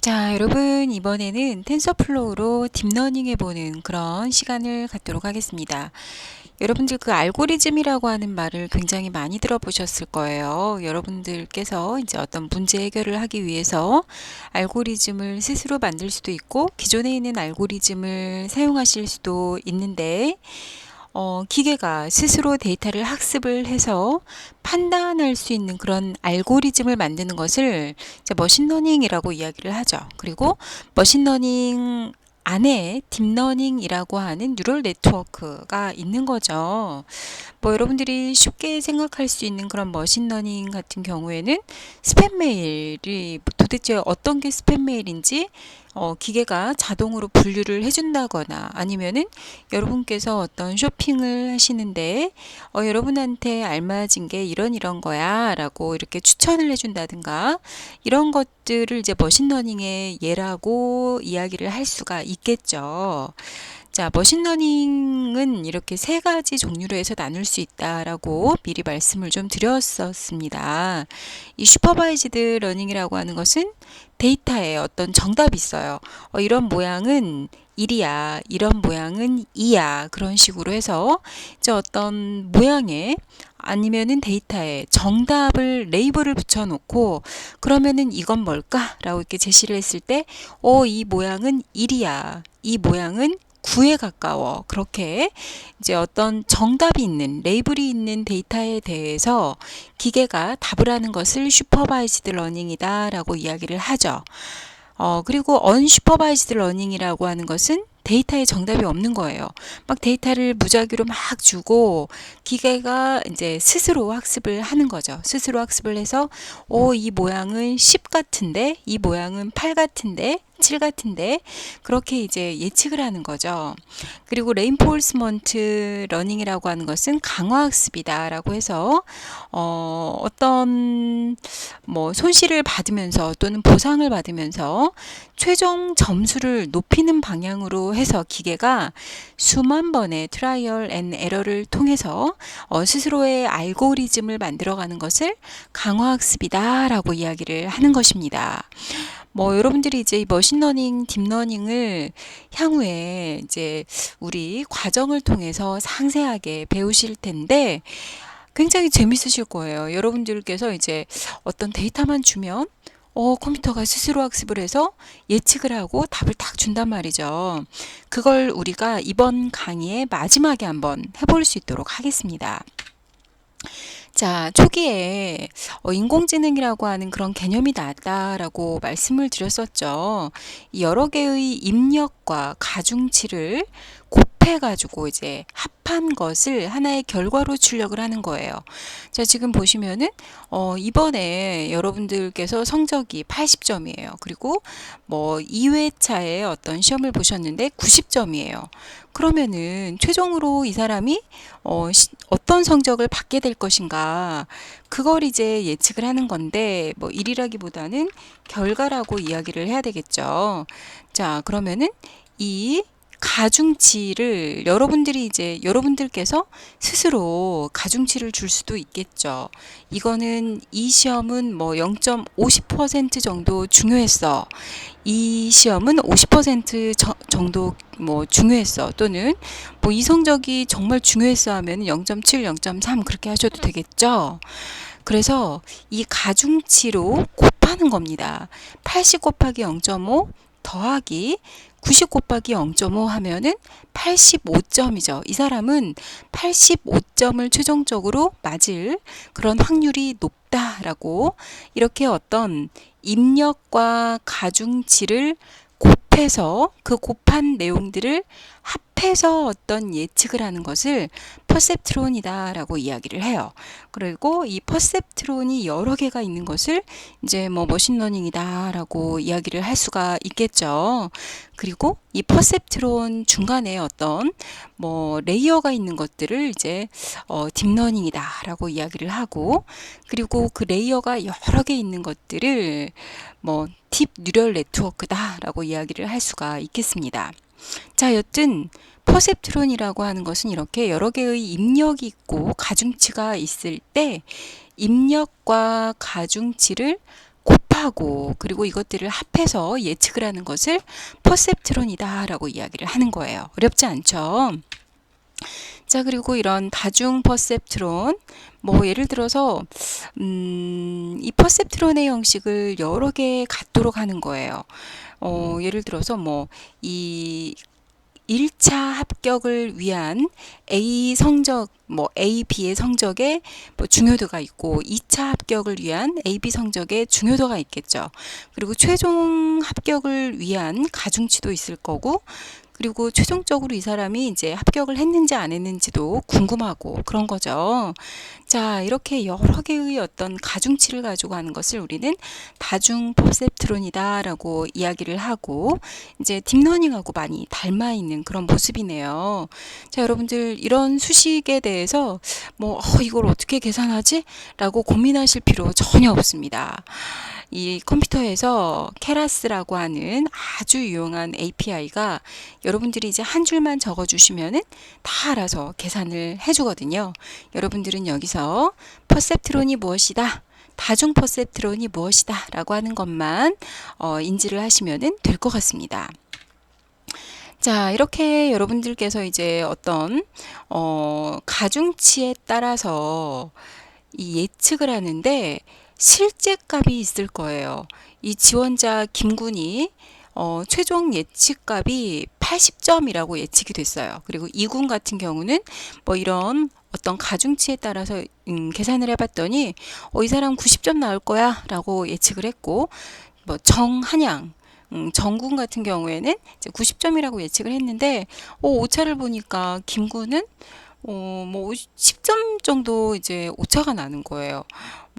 자, 여러분, 이번에는 텐서플로우로 딥러닝 해보는 그런 시간을 갖도록 하겠습니다. 여러분들 그 알고리즘이라고 하는 말을 굉장히 많이 들어보셨을 거예요. 여러분들께서 이제 어떤 문제 해결을 하기 위해서 알고리즘을 스스로 만들 수도 있고 기존에 있는 알고리즘을 사용하실 수도 있는데 기계가 스스로 데이터를 학습을 해서 판단할 수 있는 그런 알고리즘을 만드는 것을 이제 머신러닝이라고 이야기를 하죠. 그리고 머신러닝 안에 딥러닝이라고 하는 뉴럴 네트워크가 있는 거죠. 뭐 여러분들이 쉽게 생각할 수 있는 그런 머신러닝 같은 경우에는 스팸 메일이 도대체 어떤 게 스팸 메일인지 기계가 자동으로 분류를 해준다거나 아니면은 여러분께서 어떤 쇼핑을 하시는데 여러분한테 알맞은 게 이런 거야 라고 이렇게 추천을 해준다든가 이런 것들을 이제 머신러닝의 예라고 이야기를 할 수가 있겠죠. 자, 머신러닝은 이렇게 세 가지 종류로 해서 나눌 수 있다라고 미리 말씀을 좀 드렸었습니다. 이 슈퍼바이즈드 러닝이라고 하는 것은 데이터에 어떤 정답이 있어요. 이런 모양은 1이야, 이런 모양은 2야. 그런 식으로 해서 이제 어떤 모양에 아니면은 데이터에 정답을 레이블을 붙여놓고 그러면은 이건 뭘까라고 이렇게 제시를 했을 때, 이 모양은 1이야, 이 모양은 9에 가까워. 그렇게 이제 어떤 정답이 있는 레이블이 있는 데이터에 대해서 기계가 답을 하는 것을 슈퍼바이즈드 러닝이다 라고 이야기를 하죠. 그리고 언슈퍼바이즈드 러닝이라고 하는 것은 데이터에 정답이 없는 거예요. 막 데이터를 무작위로 막 주고 기계가 이제 스스로 학습을 하는 거죠. 스스로 학습을 해서 이 모양은 10 같은데 이 모양은 8 같은데 7 같은데 그렇게 이제 예측을 하는 거죠. 그리고 레인포스먼트 러닝이라고 하는 것은 강화학습이다라고 해서 어떤 뭐 손실을 받으면서 또는 보상을 받으면서 최종 점수를 높이는 방향으로 해서 기계가 수만 번의 트라이얼 앤 에러를 통해서 스스로의 알고리즘을 만들어가는 것을 강화학습이다라고 이야기를 하는 것입니다. 뭐 여러분들이 이제 이 머신러닝, 딥러닝을 향후에 이제 우리 과정을 통해서 상세하게 배우실 텐데 굉장히 재밌으실 거예요. 여러분들께서 이제 어떤 데이터만 주면 컴퓨터가 스스로 학습을 해서 예측을 하고 답을 딱 준단 말이죠. 그걸 우리가 이번 강의의 마지막에 한번 해볼 수 있도록 하겠습니다. 자, 초기에 인공지능이라고 하는 그런 개념이 나왔다라고 말씀을 드렸었죠. 여러 개의 입력과 가중치를 곱해가지고 이제 합한 것을 하나의 결과로 출력을 하는 거예요. 자, 지금 보시면은 이번에 여러분들께서 성적이 80점이에요. 그리고 뭐 2회차에 어떤 시험을 보셨는데 90점이에요. 그러면은 최종으로 이 사람이 어떤 성적을 받게 될 것인가 그걸 이제 예측을 하는 건데 뭐 일이라기보다는 결과라고 이야기를 해야 되겠죠. 자, 그러면은 이 가중치를 여러분들께서 스스로 가중치를 줄 수도 있겠죠. 이거는 이 시험은 뭐 0.50% 정도 중요했어. 이 시험은 50% 정도 뭐 중요했어. 또는 뭐 이 성적이 정말 중요했어 하면 0.7, 0.3 그렇게 하셔도 되겠죠. 그래서 이 가중치로 곱하는 겁니다. 80 곱하기 0.5 더하기 90 곱하기 0.5 하면은 85점이죠. 이 사람은 85점을 최종적으로 맞을 그런 확률이 높다라고 이렇게 어떤 입력과 가중치를 곱해서 그 곱한 내용들을 합해서 어떤 예측을 하는 것을 퍼셉트론이다라고 이야기를 해요. 그리고 이 퍼셉트론이 여러 개가 있는 것을 이제 뭐 머신러닝이다라고 이야기를 할 수가 있겠죠. 그리고 이 퍼셉트론 중간에 어떤 뭐 레이어가 있는 것들을 이제 딥러닝이다라고 이야기를 하고 그리고 그 레이어가 여러 개 있는 것들을 뭐 딥 뉴럴 네트워크다라고 이야기를 할 수가 있겠습니다. 자, 여튼 퍼셉트론이라고 하는 것은 이렇게 여러 개의 입력이 있고 가중치가 있을 때 입력과 가중치를 곱하는 곱하고 그리고 이것들을 합해서 예측을 하는 것을 퍼셉트론이다 라고 이야기를 하는 거예요. 어렵지 않죠? 자, 그리고 이런 다중 퍼셉트론, 뭐 예를 들어서 이 퍼셉트론의 형식을 여러 개 갖도록 하는 거예요. 예를 들어서 이 1차 합격을 위한 A 성적, A, B의 성적에 중요도가 있고 2차 합격을 위한 A, B 성적에 중요도가 있겠죠. 그리고 최종 합격을 위한 가중치도 있을 거고, 그리고 최종적으로 이 사람이 이제 합격을 했는지 안 했는지도 궁금하고 그런 거죠. 자, 이렇게 여러 개의 어떤 가중치를 가지고 하는 것을 우리는 다중 퍼셉트론이다 라고 이야기를 하고, 이제 딥러닝하고 많이 닮아 있는 그런 모습이네요. 자, 여러분들 이런 수식에 대해서 이걸 어떻게 계산하지? 라고 고민하실 필요 전혀 없습니다. 이 컴퓨터에서 케라스라고 하는 아주 유용한 API가 여러분들이 이제 한 줄만 적어 주시면은 다 알아서 계산을 해주거든요. 여러분들은 여기서 퍼셉트론이 무엇이다, 다중 퍼셉트론이 무엇이다 라고 하는 것만 인지를 하시면은 될 것 같습니다. 자, 이렇게 여러분들께서 이제 어떤 가중치에 따라서 이 예측을 하는데 실제 값이 있을 거예요. 이 지원자 김군이 최종 예측값이 80점이라고 예측이 됐어요. 그리고 이군 같은 경우는 이런 어떤 가중치에 따라서 계산을 해봤더니 이 사람 90점 나올 거야 라고 예측을 했고, 정한양 정군 같은 경우에는 이제 90점이라고 예측을 했는데 오차를 보니까 김군은 10점 정도 이제 오차가 나는 거예요.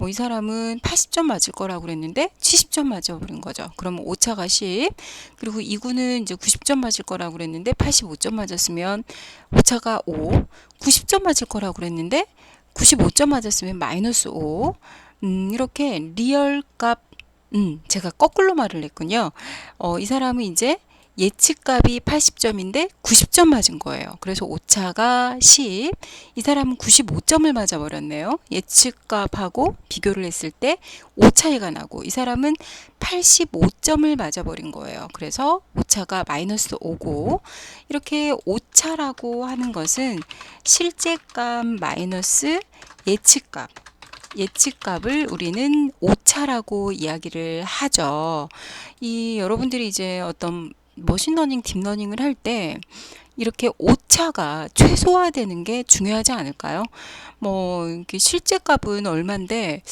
이 사람은 80점 맞을 거라고 그랬는데 70점 맞아버린 거죠. 그러면 오차가 10. 그리고 이군은 이제 90점 맞을 거라고 그랬는데 85점 맞았으면 오차가 5. 90점 맞을 거라고 그랬는데 95점 맞았으면 마이너스 5. 이렇게 리얼 값, 제가 거꾸로 말을 했군요. 이 사람은 이제 예측값이 80점인데 90점 맞은 거예요. 그래서 오차가 10. 이 사람은 95점을 맞아버렸네요. 예측값하고 비교를 했을 때 오차이가 나고, 이 사람은 85점을 맞아버린 거예요. 그래서 오차가 마이너스 5고, 이렇게 오차라고 하는 것은 실제값 마이너스 예측값을 우리는 오차라고 이야기를 하죠. 여러분들이 이제 어떤 머신러닝, 딥러닝을 할 때 이렇게 오차가 최소화되는 게 중요하지 않을까요? 이렇게 실제 값은 얼마인데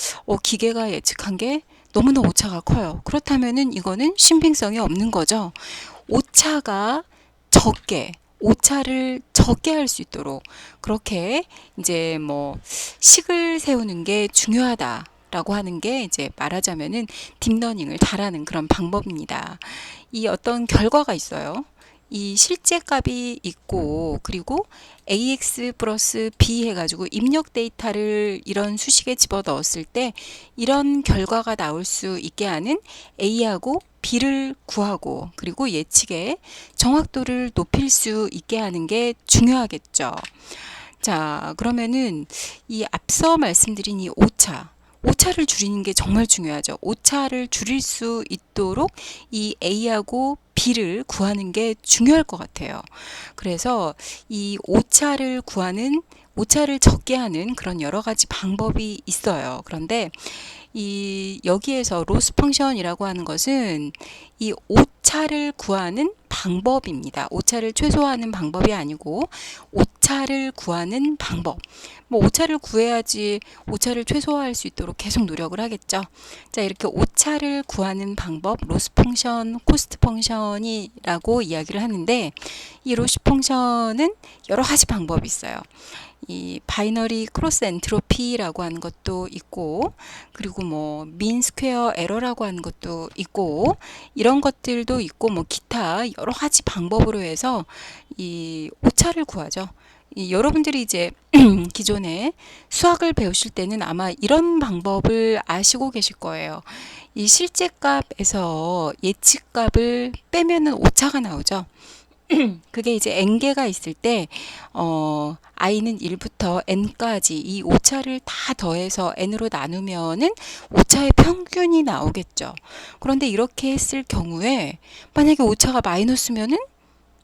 기계가 예측한 게 너무나 오차가 커요. 그렇다면은 이거는 신빙성이 없는 거죠. 오차를 적게 할 수 있도록 그렇게 이제 식을 세우는 게 중요하다 라고 하는 게 이제 말하자면은 딥러닝을 잘하는 그런 방법입니다. 이 어떤 결과가 있어요. 이 실제 값이 있고, 그리고 AX 플러스 B 해가지고 입력 데이터를 이런 수식에 집어 넣었을 때 이런 결과가 나올 수 있게 하는 A하고 B를 구하고, 그리고 예측의 정확도를 높일 수 있게 하는 게 중요하겠죠. 자, 그러면은 이 앞서 말씀드린 이 오차를 줄이는 게 정말 중요하죠. 오차를 줄일 수 있도록 이 A하고 B를 구하는 게 중요할 것 같아요. 그래서 이 오차를 적게 하는 그런 여러 가지 방법이 있어요. 그런데 여기에서 로스 펑션이라고 하는 것은 이 오차를 구하는 방법입니다. 오차를 최소화하는 방법이 아니고 오차를 구하는 방법. 오차를 구해야지 오차를 최소화할 수 있도록 계속 노력을 하겠죠. 자, 이렇게 오차를 구하는 방법, 로스 펑션, 코스트 펑션이라고 이야기를 하는데, 이 로스 펑션은 여러 가지 방법이 있어요. 이 바이너리 크로스 엔트로피라고 하는 것도 있고, 그리고 민 스퀘어 에러라고 하는 것도 있고, 이런 것들도 있고, 기타 여러 가지 방법으로 해서 이 오차를 구하죠. 여러분들이 이제 기존에 수학을 배우실 때는 아마 이런 방법을 아시고 계실 거예요. 이 실제 값에서 예측 값을 빼면은 오차가 나오죠. 그게 이제 n개가 있을 때 i는 1부터 n까지 이 오차를 다 더해서 n으로 나누면은 오차의 평균이 나오겠죠. 그런데 이렇게 했을 경우에 만약에 오차가 마이너스면은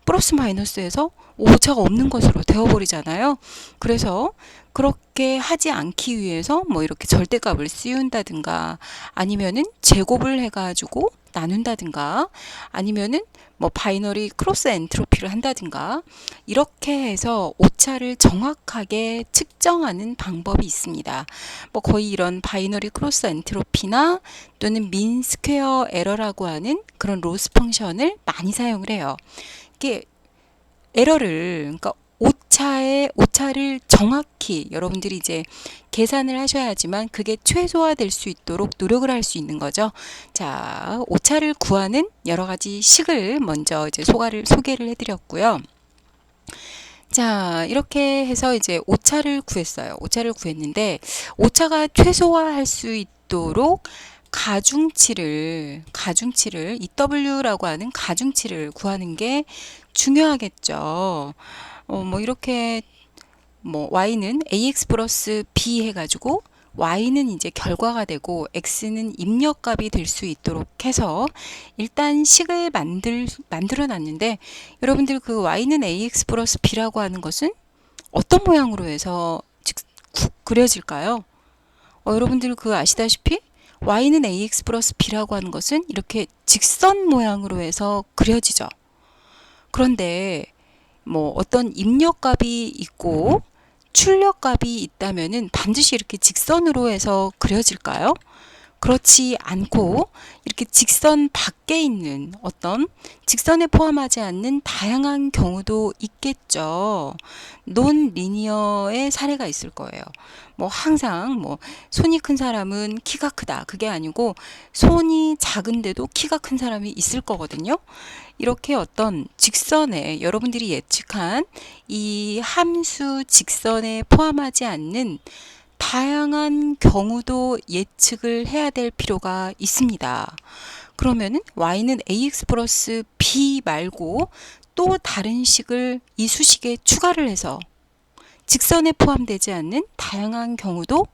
플러스 마이너스에서 오차가 없는 것으로 되어버리잖아요. 그래서 그렇게 하지 않기 위해서 뭐 이렇게 절대값을 씌운다든가 아니면은 제곱을 해가지고 나눈다든가 아니면은 뭐 바이너리 크로스 엔트로피를 한다든가 이렇게 해서 오차를 정확하게 측정하는 방법이 있습니다. 뭐 거의 이런 바이너리 크로스 엔트로피나 또는 민 스퀘어 에러라고 하는 그런 로스 펑션을 많이 사용을 해요. 이게 에러를 그러니까 오차를 정확히 여러분들이 이제 계산을 하셔야지만 그게 최소화될 수 있도록 노력을 할 수 있는 거죠. 자, 오차를 구하는 여러 가지 식을 먼저 이제 소개를 해드렸고요. 자, 이렇게 해서 이제 오차를 구했어요. 오차를 구했는데 오차가 최소화할 수 있도록 가중치를 EW라고 하는 가중치를 구하는 게 중요하겠죠. 뭐 이렇게 뭐 y는 ax 플러스 b 해가지고 y는 이제 결과가 되고 x는 입력값이 될 수 있도록 해서 일단 식을 만들어 놨는데 여러분들 그 y는 ax 플러스 b라고 하는 것은 어떤 모양으로 해서 그려질까요? 여러분들 그 아시다시피 y는 ax 플러스 b라고 하는 것은 이렇게 직선 모양으로 해서 그려지죠. 그런데 뭐 어떤 입력값이 있고 출력값이 있다면은 반드시 이렇게 직선으로 해서 그려질까요? 그렇지 않고 이렇게 직선 밖에 있는 어떤 직선에 포함하지 않는 다양한 경우도 있겠죠. 논 리니어의 사례가 있을 거예요. 뭐 항상 뭐 손이 큰 사람은 키가 크다. 그게 아니고 손이 작은데도 키가 큰 사람이 있을 거거든요. 이렇게 어떤 직선에 여러분들이 예측한 이 함수 직선에 포함하지 않는 다양한 경우도 예측을 해야 될 필요가 있습니다. 그러면은 y는 ax 플러스 b 말고 또 다른 식을 이 수식에 추가를 해서 직선에 포함되지 않는 다양한 경우도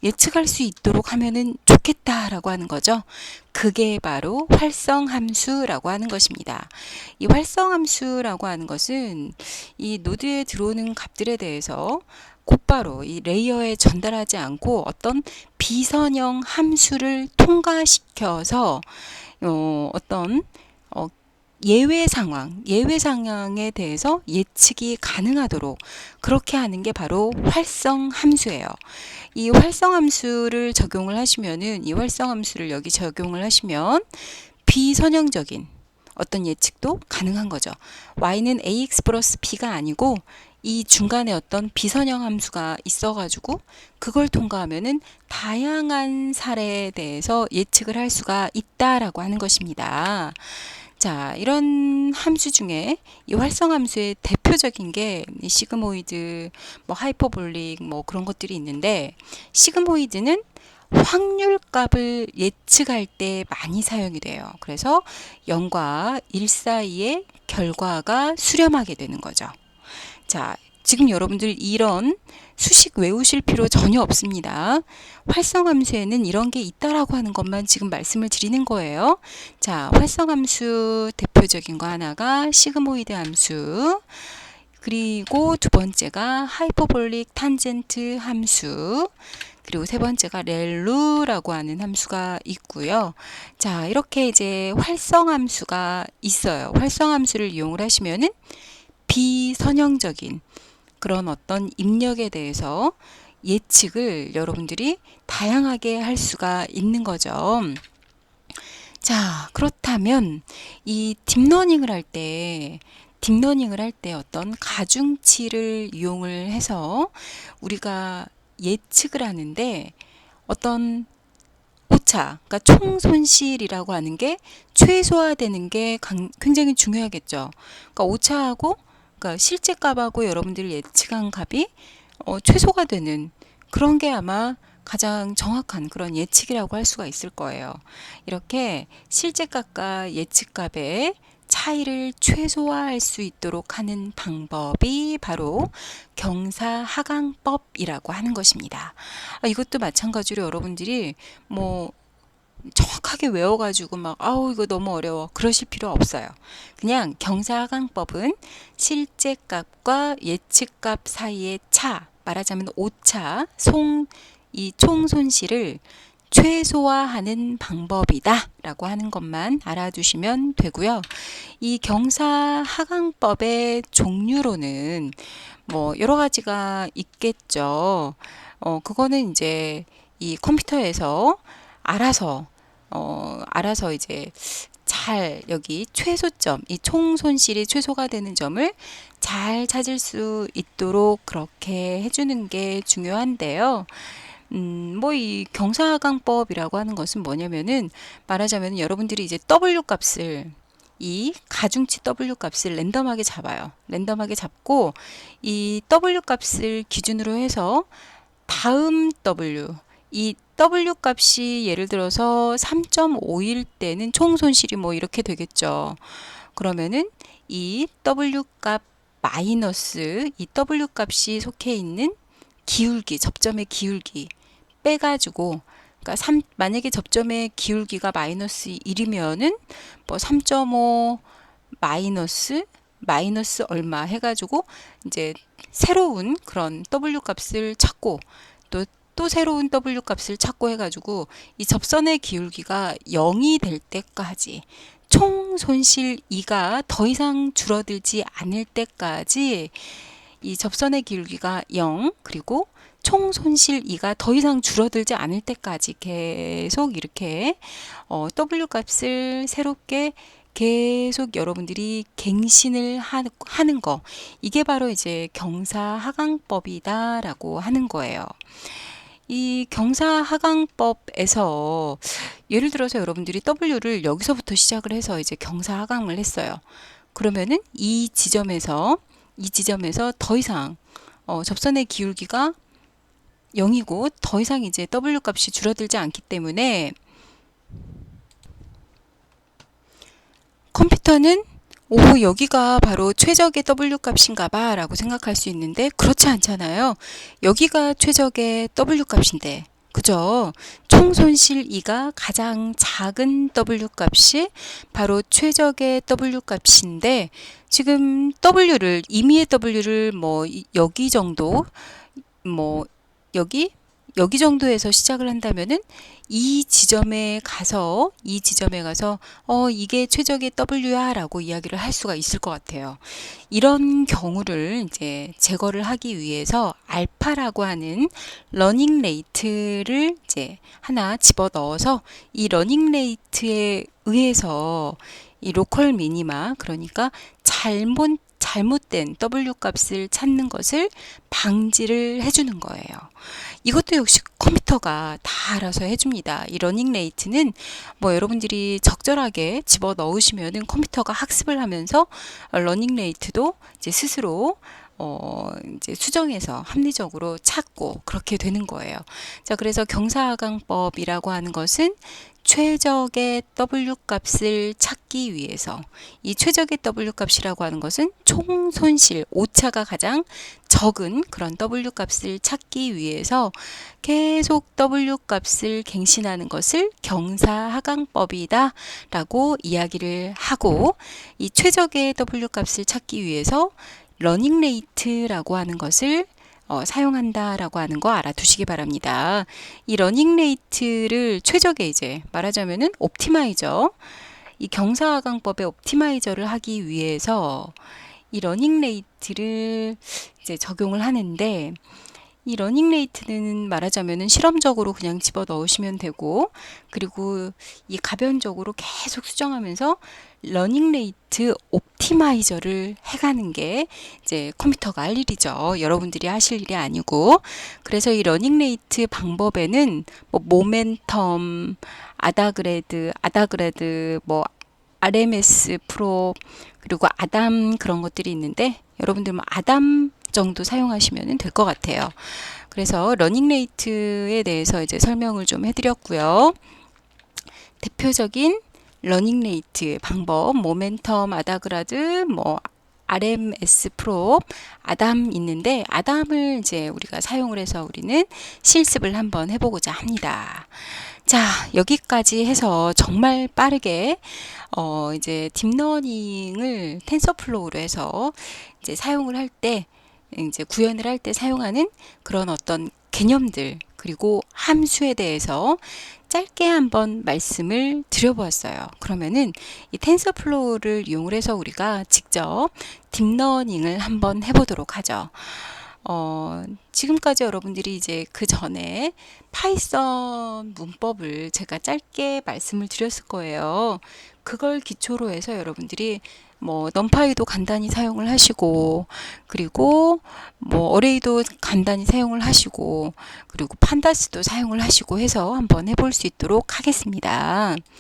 예측할 수 있도록 하면은 좋겠다라고 하는 거죠. 그게 바로 활성함수라고 하는 것입니다. 이 활성함수라고 하는 것은 이 노드에 들어오는 값들에 대해서 곧바로 이 레이어에 전달하지 않고 어떤 비선형 함수를 통과시켜서 어떤 예외 상황에 대해서 예측이 가능하도록 그렇게 하는 게 바로 활성 함수예요. 이 활성 함수를 적용을 하시면은 이 활성 함수를 여기 적용을 하시면 비선형적인 어떤 예측도 가능한 거죠. y는 ax 플러스 b가 아니고 이 중간에 어떤 비선형 함수가 있어가지고 그걸 통과하면은 다양한 사례에 대해서 예측을 할 수가 있다라고 하는 것입니다. 자, 이런 함수 중에 이 활성 함수의 대표적인 게 시그모이드, 뭐 하이퍼볼릭, 뭐 그런 것들이 있는데 시그모이드는 확률 값을 예측할 때 많이 사용이 돼요. 그래서 0과 1 사이의 결과가 수렴하게 되는 거죠. 자, 지금 여러분들 이런 수식 외우실 필요 전혀 없습니다. 활성함수에는 이런 게 있다라고 하는 것만 지금 말씀을 드리는 거예요. 자, 활성함수 대표적인 거 하나가 시그모이드 함수, 그리고 두 번째가 하이퍼볼릭 탄젠트 함수, 그리고 세 번째가 렐루라고 하는 함수가 있고요. 자, 이렇게 이제 활성함수가 있어요. 활성함수를 이용을 하시면은 비선형적인 그런 어떤 입력에 대해서 예측을 여러분들이 다양하게 할 수가 있는 거죠. 자, 그렇다면 이 딥러닝을 할 때 어떤 가중치를 이용을 해서 우리가 예측을 하는데 어떤 오차, 그러니까 총 손실이라고 하는 게 최소화되는 게 굉장히 중요하겠죠. 그러니까 오차하고 그러니까 실제 값하고 여러분들이 예측한 값이 최소가 되는 그런 게 아마 가장 정확한 그런 예측이라고 할 수가 있을 거예요. 이렇게 실제 값과 예측 값의 차이를 최소화할 수 있도록 하는 방법이 바로 경사하강법이라고 하는 것입니다. 이것도 마찬가지로 여러분들이 뭐 정확하게 외워가지고 막 아우 이거 너무 어려워 그러실 필요 없어요. 그냥 경사하강법은 실제값과 예측값 사이의 차, 말하자면 오차, 이 총 손실을 최소화하는 방법이다 라고 하는 것만 알아두시면 되고요. 이 경사하강법의 종류로는 뭐 여러 가지가 있겠죠. 그거는 이제 이 컴퓨터에서 알아서 이제 잘 여기 최소점, 이 총 손실이 최소가 되는 점을 잘 찾을 수 있도록 그렇게 해주는 게 중요한데요. 뭐 이 경사하강법이라고 하는 것은 뭐냐면은 말하자면 여러분들이 이제 W 값을 이 가중치 W 값을 랜덤하게 잡아요. 랜덤하게 잡고 이 W 값을 기준으로 해서 다음 이 W 값이 예를 들어서 3.5일 때는 총 손실이 뭐 이렇게 되겠죠. 그러면은 이 W 값 마이너스 이 W 값이 속해 있는 기울기, 접점의 기울기 빼가지고 그러니까 만약에 접점의 기울기가 마이너스 1이면은 뭐 3.5 마이너스 얼마 해가지고 이제 새로운 그런 W 값을 찾고 또 새로운 W 값을 찾고 해가지고 이 접선의 기울기가 0이 될 때까지 총 손실 2가 더 이상 줄어들지 않을 때까지 이 접선의 기울기가 0 그리고 총 손실 2가 더 이상 줄어들지 않을 때까지 계속 이렇게 W 값을 새롭게 계속 여러분들이 갱신을 하는 거 이게 바로 이제 경사하강법이다 라고 하는 거예요. 이 경사하강법에서 예를 들어서 여러분들이 W를 여기서부터 시작을 해서 이제 경사하강을 했어요. 그러면은 이 지점에서 더 이상 접선의 기울기가 0이고 더 이상 이제 W 값이 줄어들지 않기 때문에 컴퓨터는 여기가 바로 최적의 W 값인가 봐 라고 생각할 수 있는데 그렇지 않잖아요. 여기가 최적의 W 값인데 그죠? 총 손실 2가 가장 작은 W 값이 바로 최적의 W 값인데 지금 임의의 W를 뭐 여기 정도 뭐 여기 정도에서 시작을 한다면은 이 지점에 가서 이게 최적의 W야 라고 이야기를 할 수가 있을 것 같아요. 이런 경우를 이제 제거를 하기 위해서 알파라고 하는 러닝 레이트를 이제 하나 집어 넣어서 이 러닝 레이트에 의해서 이 로컬 미니마 그러니까 잘못된 W 값을 찾는 것을 방지를 해주는 거예요. 이것도 역시 컴퓨터가 다 알아서 해줍니다. 이 러닝 레이트는 뭐 여러분들이 적절하게 집어 넣으시면은 컴퓨터가 학습을 하면서 러닝 레이트도 이제 스스로 이제 수정해서 합리적으로 찾고 그렇게 되는 거예요. 자, 그래서 경사하강법이라고 하는 것은 최적의 W 값을 찾기 위해서 이 최적의 W 값이라고 하는 것은 총 손실, 오차가 가장 적은 그런 W 값을 찾기 위해서 계속 W 값을 갱신하는 것을 경사하강법이다 라고 이야기를 하고 이 최적의 W 값을 찾기 위해서 러닝 레이트라고 하는 것을 사용한다라고 하는 거 알아두시기 바랍니다. 이 러닝 레이트를 최적의 이제 말하자면은 옵티마이저, 이 경사하강법의 옵티마이저를 하기 위해서 이 러닝 레이트를 이제 적용을 하는데 이 러닝 레이트는 말하자면은 실험적으로 그냥 집어 넣으시면 되고 그리고 이 가변적으로 계속 수정하면서 러닝 레이트 옵티마이저를 해가는 게 이제 컴퓨터가 할 일이죠. 여러분들이 하실 일이 아니고 그래서 이 러닝 레이트 방법에는 뭐 모멘텀, 아다그레드, 뭐 RMS 프로 그리고 아담 그런 것들이 있는데 여러분들 뭐 아담 정도 사용하시면 될 것 같아요. 그래서 러닝 레이트에 대해서 이제 설명을 좀 해드렸고요. 대표적인 러닝 레이트 방법, 모멘텀, 아다그라드, 뭐 RMS 프로, 아담 있는데 아담을 이제 우리가 사용을 해서 우리는 실습을 한번 해보고자 합니다. 자, 여기까지 해서 정말 빠르게 이제 딥러닝을 텐서플로우로 해서 이제 사용을 할 때, 이제 구현을 할 때 사용하는 그런 어떤 개념들 그리고 함수에 대해서 짧게 한번 말씀을 드려보았어요. 그러면은 이 텐서플로우를 이용을 해서 우리가 직접 딥러닝을 한번 해보도록 하죠. 지금까지 여러분들이 이제 그 전에 파이썬 문법을 제가 짧게 말씀을 드렸을 거예요. 그걸 기초로 해서 여러분들이 뭐 넘파이도 간단히 사용을 하시고, 그리고 뭐 어레이도 간단히 사용을 하시고, 그리고 판다스도 사용을 하시고 해서 한번 해볼 수 있도록 하겠습니다.